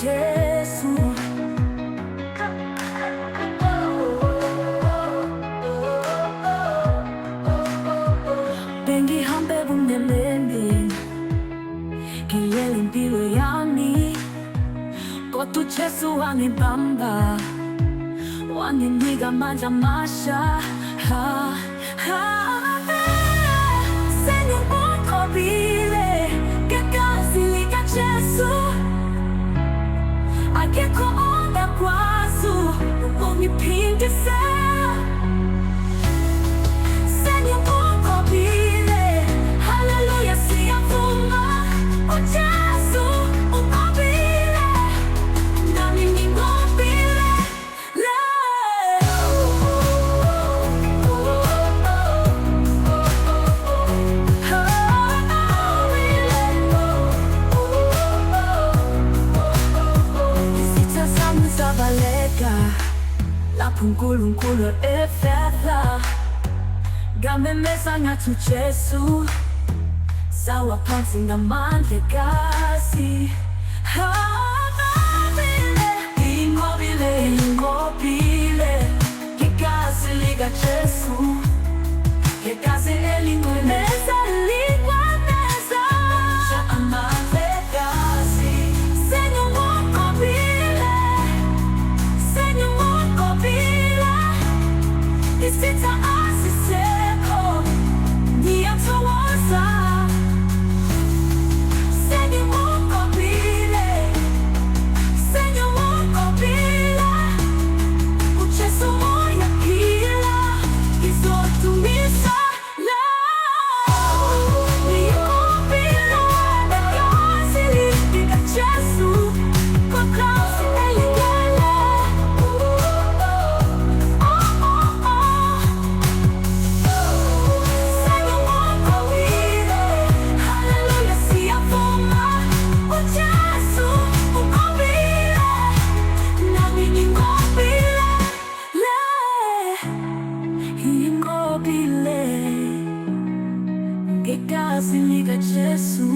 Jesu. Bengi hambe bundeleni Kiyeli mbiwe yani Kotu Jesu wanibamba Waniniga manja masha Sengiwunqobile Kekazilika Jesu Akekho ongakwazi ungiphindise Sengiwunqobile Hallelujah siyavuma uJesu unqobile nami nginqobile Izitha zami zabaleka lapho uNkulunkulu efehla ngamemeza ngathi uJesu sawa phansi ngamandla egazi. Inqobile igazi likaJesu, igazi elingcweleza likwameza amandla egazi. Sengiwunqobile isitha asisekho ngiyathokoza. Sengiwunqobile uJesu uyaphila ngizodumisa Nginqobile igazi likaJesu kwakhosi elingcwele. Sengiwunqobile Hallelujah siyavuma uJesu unqobile nami nginqobile Inqobile igazi likaJesu.